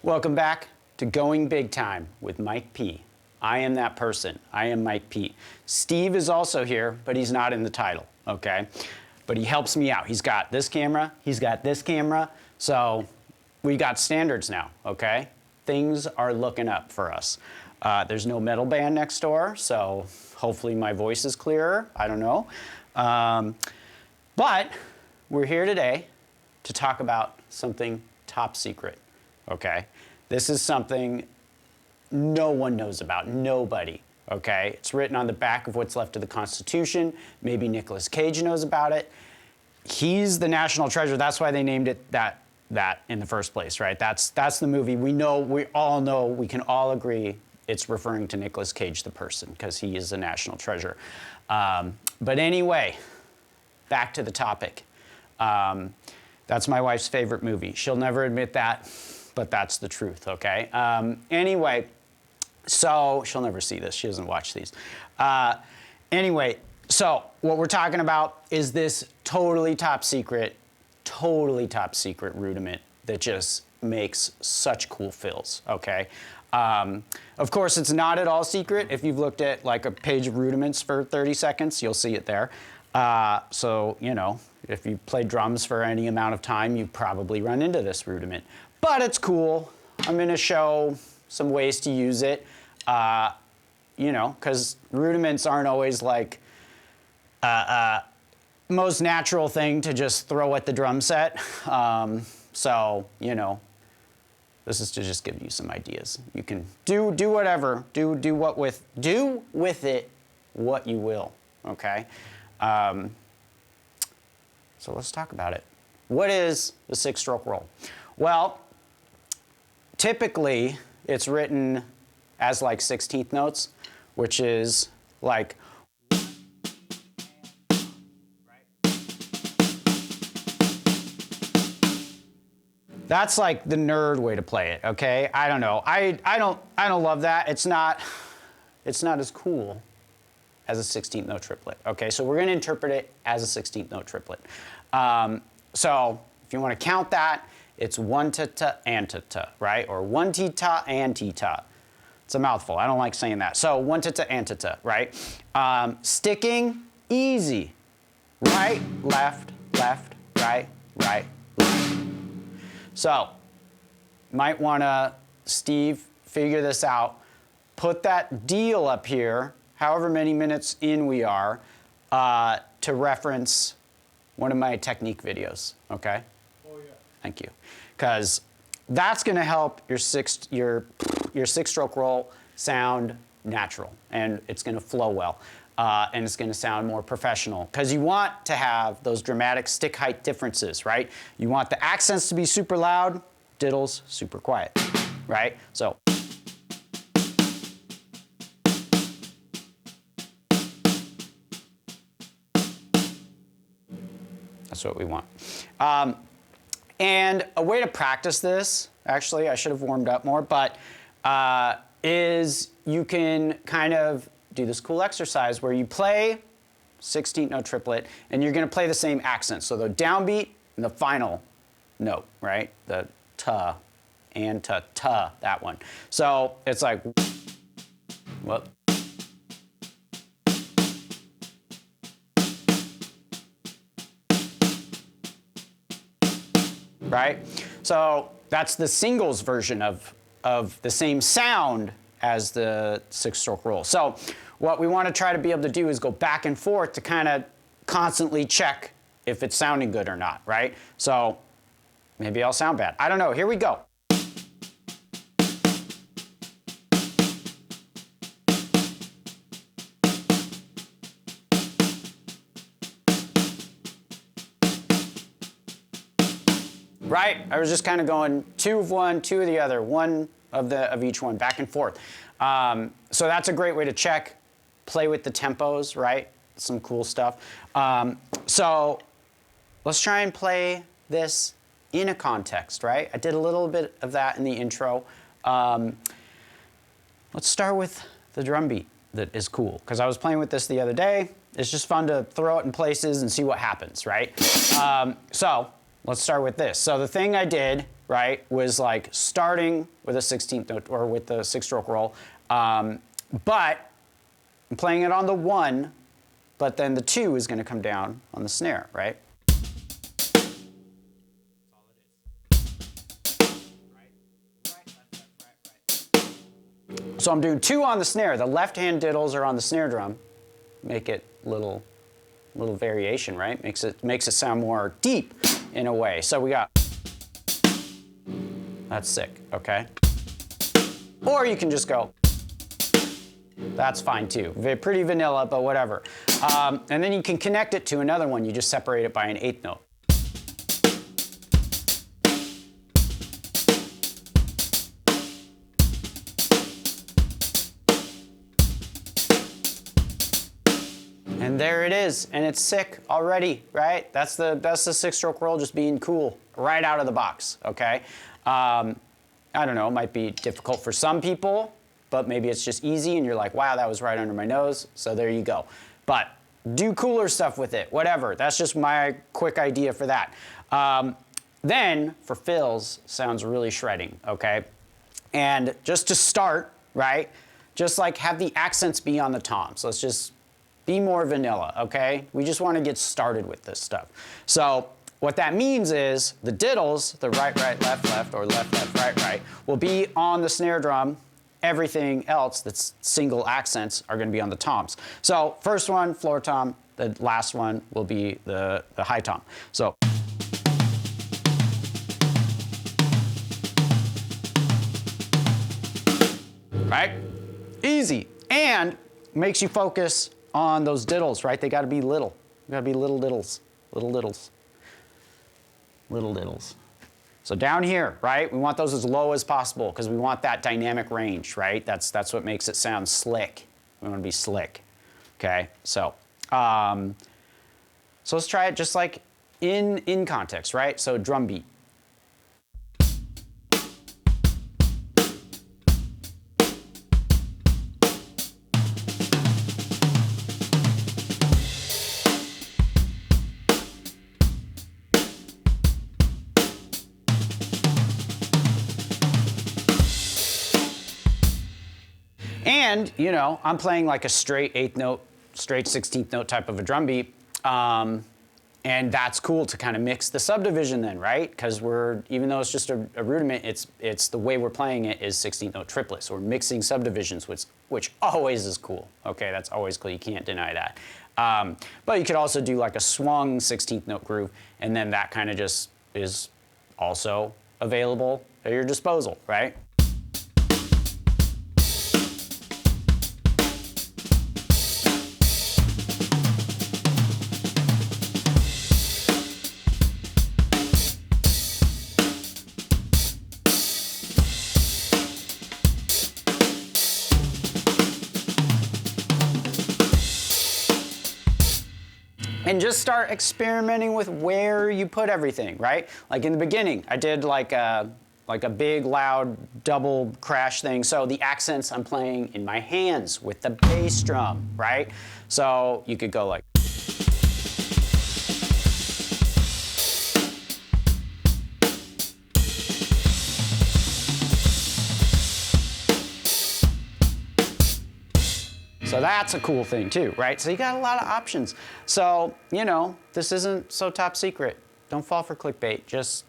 Welcome back to Going Big Time with Mike P. I am that person. I am Mike P. Steve is also here, but he's not in the title, okay? But he helps me out. He's got this camera, he's got this camera, so we got standards now, okay? Things are looking up for us. There's no metal band next door, so hopefully my voice is clearer. I don't know. But we're here today to talk about something top secret, okay? This is something no one knows about, nobody, okay? It's written on the back of what's left of the Constitution. Maybe Nicolas Cage knows about it. He's the national treasure. That's why they named it that in the first place, right? That's the movie. We all know, we can all agree it's referring to Nicolas Cage, the person, because he is the national treasure. But anyway, back to the topic. That's my wife's favorite movie. She'll never admit that, but that's the truth, okay? Anyway, so she'll never see this. She doesn't watch these. Anyway, so what we're talking about is this totally top secret rudiment that just makes such cool fills, okay? Of course, it's not at all secret. If you've looked at like a page of rudiments for 30 seconds, you'll see it there. So, you know, if you play drums for any amount of time, you probably run into this rudiment. But it's cool. I'm gonna show some ways to use it, you know, because rudiments aren't always like most natural thing to just throw at the drum set. So, you know, this is to just give you some ideas. You can do whatever, do with it what you will, okay? So let's talk about it. What is the 6-stroke roll? Well, typically it's written as like 16th notes, which is like, that's like the nerd way to play it, okay? I don't know. I don't love that. It's not as cool as a 16th note triplet, okay? So we're gonna interpret it as a 16th note triplet. So if you wanna count that, it's 1 ta ta and ta ta, right? Or 1 ti ta and ti ta. It's a mouthful, I don't like saying that. So 1 ta ta and ta ta, right? Sticking, easy. Right, left, left, right, right, left. So, might wanna, Steve, figure this out. Put that deal up here, however many minutes in we are, to reference one of my technique videos, okay? Oh yeah. Thank you. Because that's gonna help your six-stroke roll sound natural, and it's gonna flow well, and it's gonna sound more professional. Because you want to have those dramatic stick height differences, right? You want the accents to be super loud, diddles super quiet, right? So. That's what we want. And a way to practice this, actually, I should have warmed up more, but is you can kind of do this cool exercise where you play 16th note triplet, and you're gonna play the same accent. So the downbeat and the final note, right? The ta and ta, ta, that one. So it's like, whoop. Right? So that's the singles version of the same sound as the 6-stroke roll. So what we want to try to be able to do is go back and forth to kind of constantly check if it's sounding good or not, right? So maybe I'll sound bad. I don't know. Here we go. Right? I was just kind of going 2 of one, 2 of the other, 1 of each one, back and forth. So that's a great way to check, play with the tempos, right? Some cool stuff. So let's try and play this in a context, right? I did a little bit of that in the intro. Let's start with the drum beat that is cool, because I was playing with this the other day. It's just fun to throw it in places and see what happens, right? So let's start with this. So the thing I did, right, was like starting with a 16th note or with the 6-stroke roll, but I'm playing it on the 1, but then the 2 is going to come down on the snare, right? So I'm doing 2 on the snare. The left-hand diddles are on the snare drum. Make it little variation, right? Makes it sound more deep in a way. So we got, that's sick, okay? Or you can just go, that's fine too. Pretty vanilla, but whatever. And then you can connect it to another one. You just separate it by an 8th note. And there it is, and it's sick already, right? That's the 6-stroke roll just being cool right out of the box, okay? I don't know, it might be difficult for some people, but maybe it's just easy and you're like, wow, that was right under my nose, so there you go. But do cooler stuff with it, whatever. That's just my quick idea for that. Then, for fills, sounds really shredding, okay? And just to start, right, just like have the accents be on the toms. Let's just be more vanilla, okay? We just want to get started with this stuff. So what that means is the diddles, the right, right, left, left, or left, left, right, right, will be on the snare drum. Everything else that's single accents are going to be on the toms. So first one, floor tom. The last one will be the high tom. So right? Easy. And makes you focus on those diddles, right? They got to be little. They got to be little diddles. Little diddles. Little diddles. So down here, right? We want those as low as possible because we want that dynamic range, right? That's what makes it sound slick. We want to be slick. Okay? So let's try it just like in context, right? So drum beat. And, you know, I'm playing like a straight 8th note, straight 16th note type of a drum beat. And that's cool to kind of mix the subdivision then, right? Because even though it's just a rudiment, it's the way we're playing it is 16th note triplets. So we're mixing subdivisions, which always is cool. Okay, that's always cool, you can't deny that. But you could also do like a swung 16th note groove, and then that kind of just is also available at your disposal, right? And just start experimenting with where you put everything, right? Like in the beginning, I did like a big, loud, double crash thing. So the accents I'm playing in my hands with the bass drum, right? So you could go like. So that's a cool thing too, right? So you got a lot of options. So, you know, this isn't so top secret. Don't fall for clickbait. Just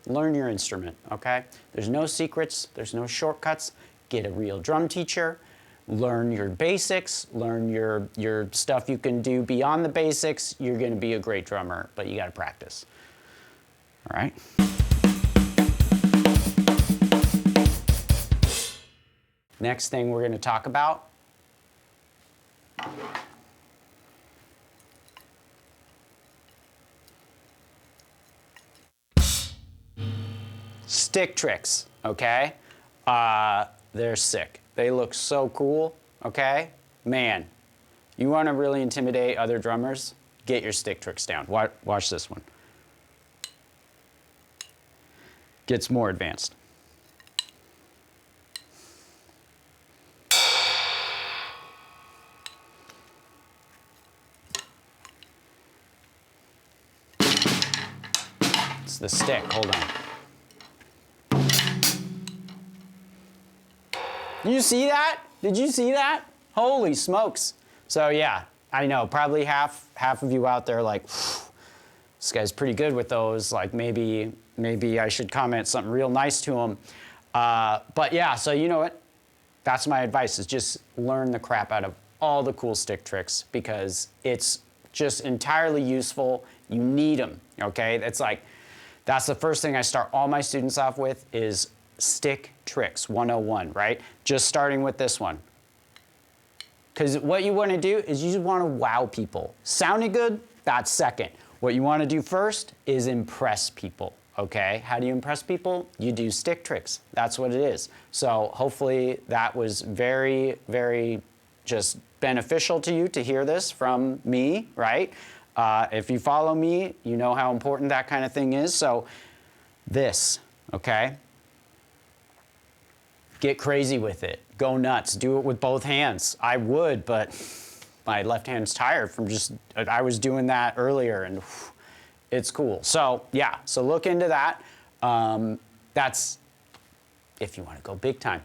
learn your instrument, okay? There's no secrets. There's no shortcuts. Get a real drum teacher. Learn your basics. Learn your stuff you can do beyond the basics. You're going to be a great drummer, but you got to practice. All right? Next thing we're going to talk about stick tricks, okay? They're sick. They look so cool, okay? Man, you want to really intimidate other drummers? Get your stick tricks down. Watch this one. Gets more advanced. the stick. Hold on. You see that? Did you see that? Holy smokes. So yeah, I know probably half of you out there like, this guy's pretty good with those. Like maybe I should comment something real nice to him. But yeah, so you know what? That's my advice, is just learn the crap out of all the cool stick tricks, because it's just entirely useful. You need them, okay? That's the first thing I start all my students off with, is stick tricks 101, right? Just starting with this one. Because what you want to do is you just want to wow people. Sounding good, that's second. What you want to do first is impress people, okay? How do you impress people? You do stick tricks. That's what it is. So hopefully that was very, very just beneficial to you to hear this from me, right? If you follow me, you know how important that kind of thing is. So this, okay? Get crazy with it. Go nuts. Do it with both hands. I would, but my left hand's tired from I was doing that earlier, and it's cool. So yeah, so look into that. That's if you want to go big time.